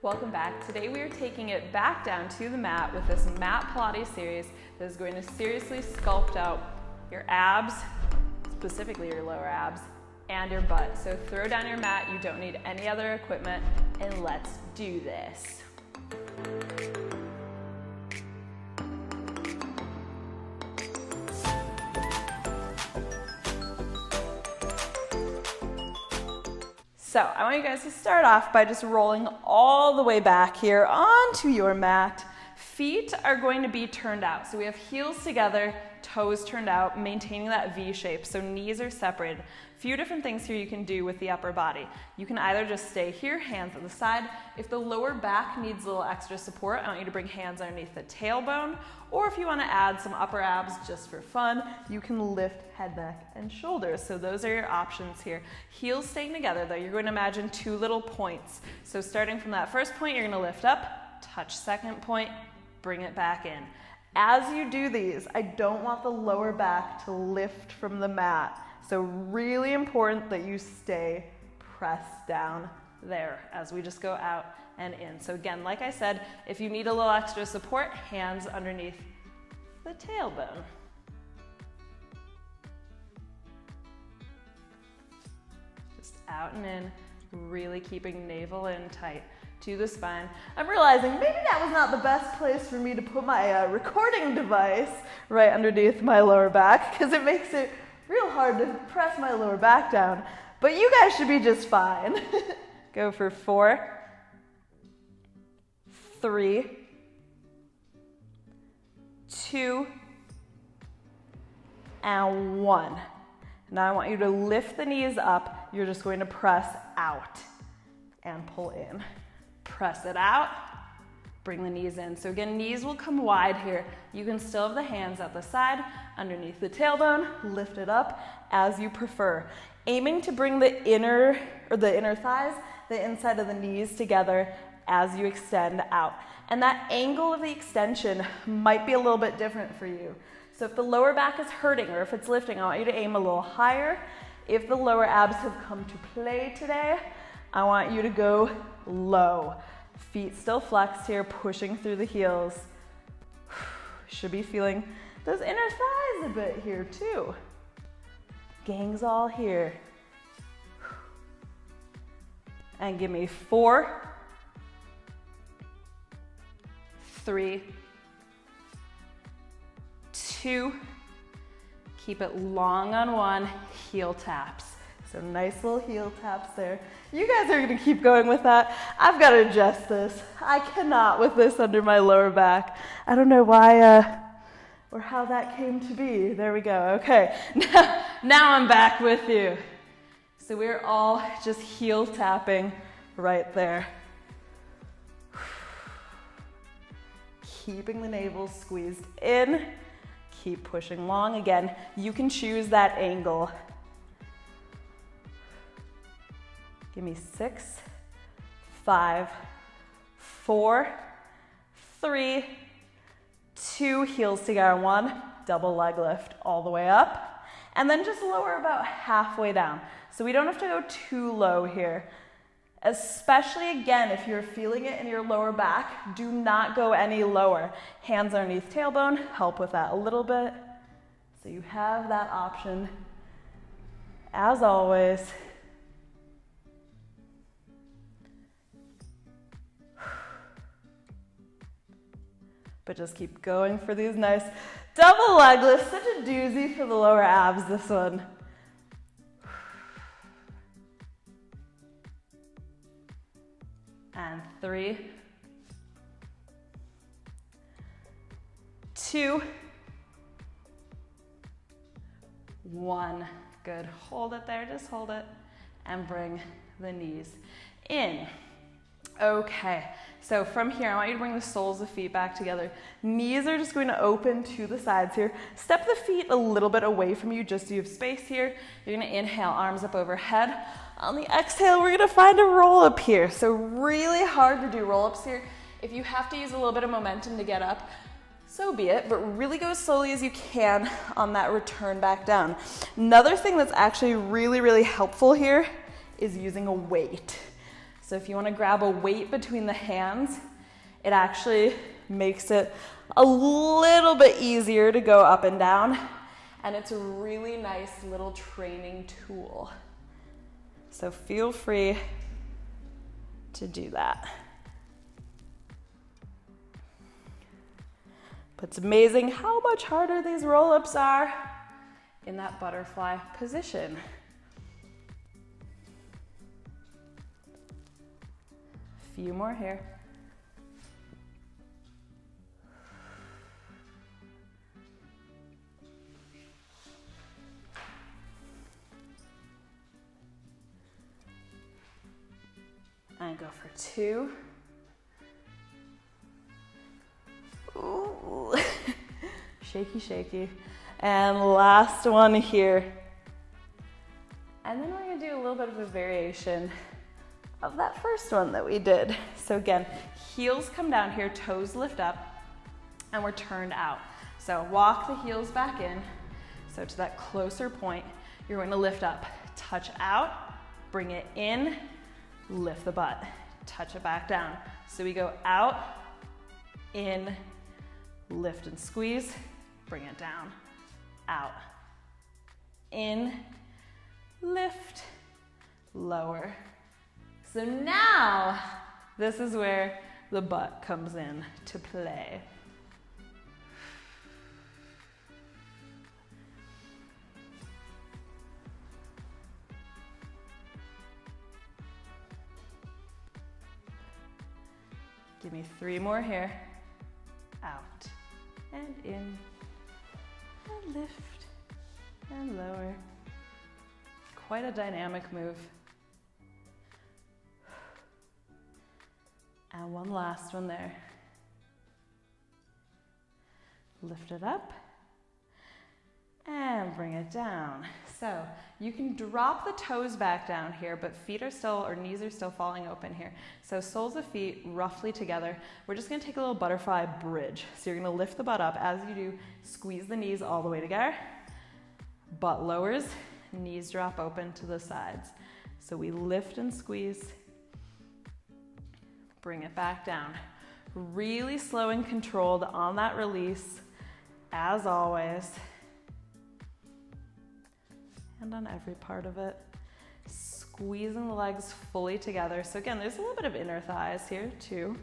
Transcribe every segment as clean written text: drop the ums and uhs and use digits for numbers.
Welcome back. Today we are taking it back down to the mat with this mat Pilates series that is going to seriously sculpt out your abs, specifically your lower abs, and your butt. So throw down your mat, you don't need any other equipment, and let's do this. So I want you guys to start off by just rolling all the way back here onto your mat. Feet are going to be turned out. So we have heels together, toes turned out, maintaining that V shape. So knees are separated. A few different things here you can do with the upper body. You can either just stay here, hands at the side. If the lower back needs a little extra support, I want you to bring hands underneath the tailbone. Or if you want to add some upper abs just for fun, you can lift head, neck, and shoulders. So those are your options here. Heels staying together though. You're going to imagine two little points. So starting from that first point, you're going to lift up, touch second point, bring it back in. As you do these, I don't want the lower back to lift from the mat. So really important that you stay pressed down there as we just go out and in. So again, like I said, if you need a little extra support, hands underneath the tailbone. Just out and in, really keeping navel in tight to the spine. I'm realizing maybe that was not the best place for me to put my recording device right underneath my lower back because it makes it real hard to press my lower back down. But you guys should be just fine. Go for 4, 3, 2, and 1. Now I want you to lift the knees up. You're just going to press out and pull in. Press it out, bring the knees in. So again, knees will come wide here. You can still have the hands at the side, underneath the tailbone, lift it up as you prefer. Aiming to bring the inner thighs, the inside of the knees together as you extend out. And that angle of the extension might be a little bit different for you. So if the lower back is hurting or if it's lifting, I want you to aim a little higher. If the lower abs have come to play today, I want you to go low. Feet still flexed here, pushing through the heels. Should be feeling those inner thighs a bit here too. Gang's all here. And give me 4, 3, 2, keep it long on 1, heel taps. So nice little heel taps there. You guys are gonna keep going with that. I've got to adjust this. I cannot with this under my lower back. I don't know why or how that came to be. There we go. Okay, now I'm back with you. So we're all just heel tapping right there. Keeping the navel squeezed in. Keep pushing long. Again, you can choose that angle. Give me 6, 5, 4, 3, 2, heels together, 1, double leg lift all the way up, and then just lower about halfway down. So we don't have to go too low here. Especially again, if you're feeling it in your lower back, do not go any lower. Hands underneath tailbone, help with that a little bit. So you have that option as always. But just keep going for these nice double leg lifts. Such a doozy for the lower abs, this one. And 3, 2, 1. Good. Hold it there, just hold it. And bring the knees in. Okay, so from here, I want you to bring the soles of feet back together. Knees are just going to open to the sides here. Step the feet a little bit away from you just so you have space here. You're gonna inhale, arms up overhead. On the exhale, we're gonna find a roll up here. So really hard to do roll ups here. If you have to use a little bit of momentum to get up, so be it, but really go as slowly as you can on that return back down. Another thing that's actually really, really helpful here is using a weight. So if you want to grab a weight between the hands, it actually makes it a little bit easier to go up and down. And it's a really nice little training tool. So feel free to do that. But it's amazing how much harder these roll-ups are in that butterfly position. A few more here. And go for 2. Ooh. Shaky, shaky. And last one here. And then we're going to do a little bit of a variation of that first one that we did. So again, heels come down here, toes lift up, and we're turned out. So walk the heels back in. So to that closer point, you're going to lift up, touch out, bring it in, lift the butt, touch it back down. So we go out, in, lift and squeeze, bring it down, out, in, lift, lower. So now, this is where the butt comes in to play. Give me 3 more here. Out and in, and lift and lower. Quite a dynamic move. And one last one there. Lift it up and bring it down. So you can drop the toes back down here, but feet are still, or knees are still falling open here. So soles of feet roughly together. We're just gonna take a little butterfly bridge. So you're gonna lift the butt up. As you do, squeeze the knees all the way together. Butt lowers, knees drop open to the sides. So we lift and squeeze. Bring it back down. Really slow and controlled on that release, as always. And on every part of it. Squeezing the legs fully together. So again, there's a little bit of inner thighs here too.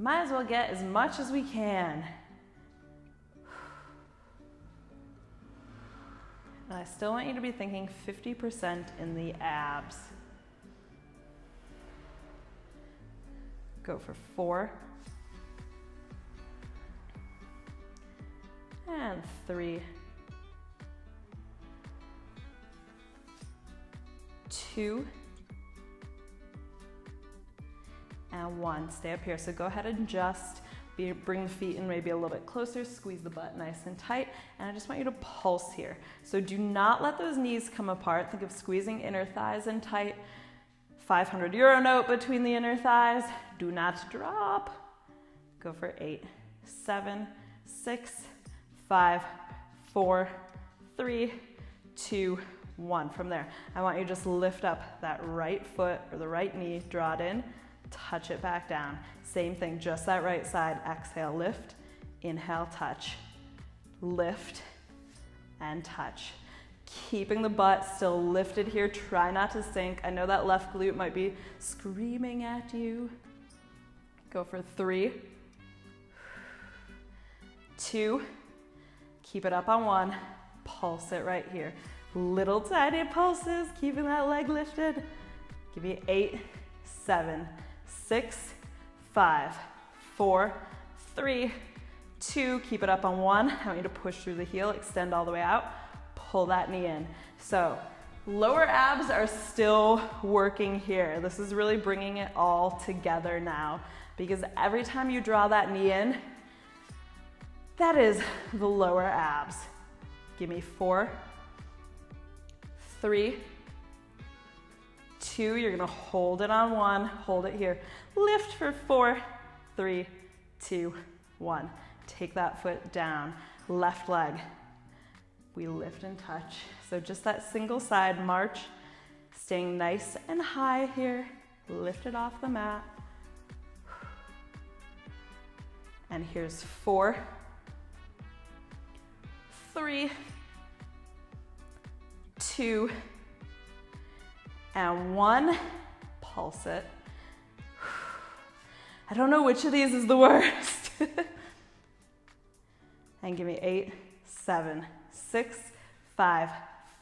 Might as well get as much as we can. And I still want you to be thinking 50% in the abs. Go for 4. And 3. 2. And 1. Stay up here. So go ahead and just bring the feet in maybe a little bit closer, squeeze the butt nice and tight, and I just want you to pulse here. So do not let those knees come apart. Think of squeezing inner thighs in tight. 500 euro note between the inner thighs. Do not drop. Go for 8, 7, 6, 5, 4, 3, 2, 1. From there, I want you to just lift up that right foot or the right knee, draw it in, touch it back down. Same thing, just that right side. Exhale, lift, inhale, touch, lift, and touch. Keeping the butt still lifted here. Try not to sink. I know that left glute might be screaming at you. Go for 3, 2, keep it up on 1, pulse it right here. Little tiny pulses, keeping that leg lifted. Give me 8, 7, 6, 5, 4, 3, 2, keep it up on 1. I want you to push through the heel, extend all the way out, pull that knee in. So lower abs are still working here. This is really bringing it all together now, because every time you draw that knee in, that is the lower abs. Give me 4, 3, 2, you're gonna hold it on 1, hold it here. Lift for 4, 3, 2, 1. Take that foot down, left leg. We lift and touch. So just that single side march, Staying nice and high here. Lift it off the mat. And here's 4, 3, 2, and 1. Pulse it. I don't know which of these is the worst. And give me 8, 7, 6, 5,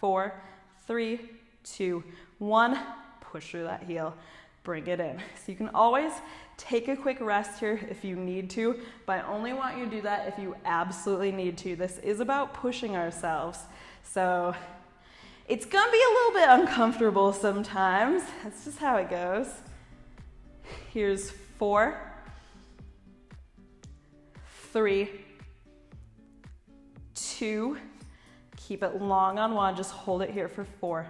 4, 3, 2, 1. Push through that heel. Bring it in. So you can always take a quick rest here if you need to, but I only want you to do that if you absolutely need to. This is about pushing ourselves. So it's gonna be a little bit uncomfortable sometimes. That's just how it goes. Here's 4, 3, 2, keep it long on 1, just hold it here for 4,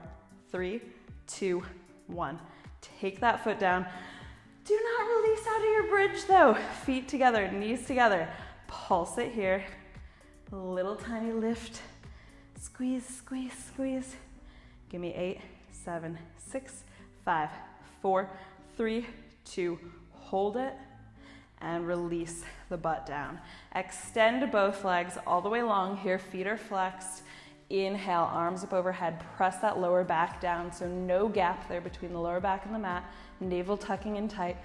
3, 2, 1. Take that foot down. Do not release out of your bridge though. Feet together, knees together. Pulse it here. Little tiny lift. Squeeze, squeeze, squeeze. Give me 8, 7, 6, 5, 4, 3, 2, hold it, and release the butt down. Extend both legs all the way long here. Feet are flexed. Inhale, arms up overhead. Press that lower back down, so no gap there between the lower back and the mat. Navel tucking in tight.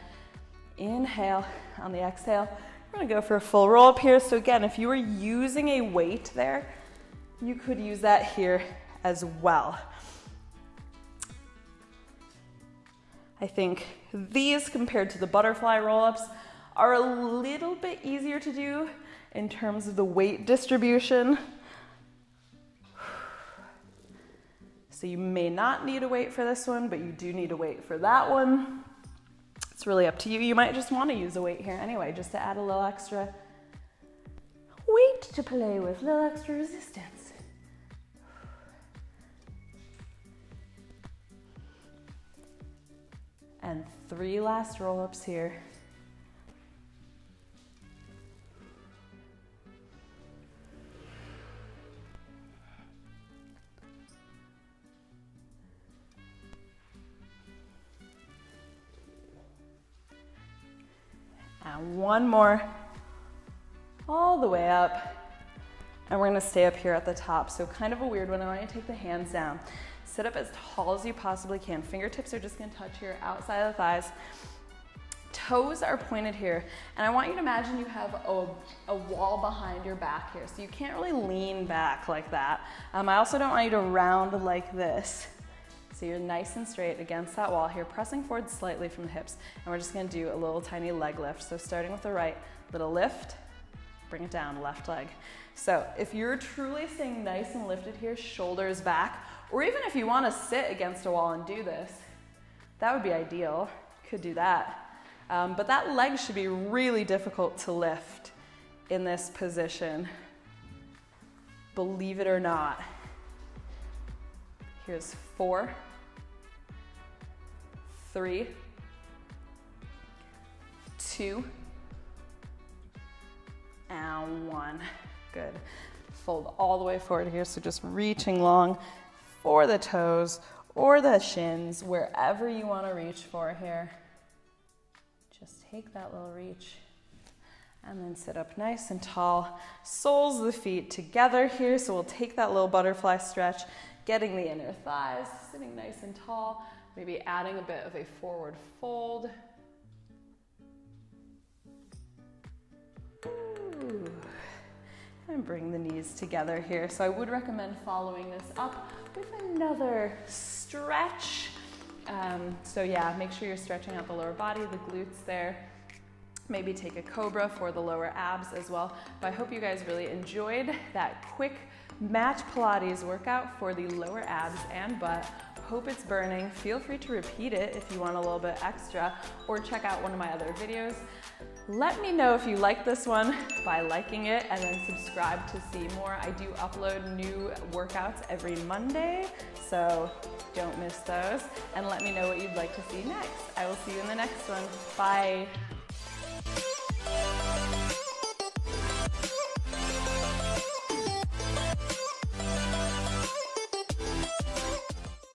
Inhale. On the exhale, we're gonna go for a full roll up here. So again, if you were using a weight there, you could use that here as well. I think these, compared to the butterfly roll-ups, are a little bit easier to do in terms of the weight distribution. So you may not need a weight for this one, but you do need a weight for that one. It's really up to you. You might just want to use a weight here anyway, just to add a little extra weight to play with, a little extra resistance. And 3 last roll-ups here. And 1 more, all the way up. And we're gonna stay up here at the top. So kind of a weird one. I want you to take the hands down. Sit up as tall as you possibly can. Fingertips are just gonna touch here outside of the thighs. Toes are pointed here. And I want you to imagine you have a wall behind your back here. So you can't really lean back like that. I also don't want you to round like this. So you're nice and straight against that wall here, pressing forward slightly from the hips. And we're just gonna do a little tiny leg lift. So starting with the right, little lift, bring it down, left leg. So if you're truly staying nice and lifted here, shoulders back, or even if you wanna sit against a wall and do this, that would be ideal. Could do that. But that leg should be really difficult to lift in this position, believe it or not. Here's 4, 3, 2, and 1. Good. Fold all the way forward here, so just reaching long for the toes or the shins, wherever you want to reach for here. Just take that little reach and then sit up nice and tall. Soles of the feet together here, so we'll take that little butterfly stretch, getting the inner thighs, sitting nice and tall, maybe adding a bit of a forward fold. Ooh. And bring the knees together here. So I would recommend following this up with another stretch. So yeah, make sure you're stretching out the lower body, the glutes there. Maybe take a cobra for the lower abs as well. But I hope you guys really enjoyed that quick mat Pilates workout for the lower abs and butt. Hope it's burning. Feel free to repeat it if you want a little bit extra, or check out one of my other videos. Let me know if you like this one by liking it, and then subscribe to see more. I do upload new workouts every Monday, so don't miss those. And let me know what you'd like to see next. I will see you in the next one. Bye.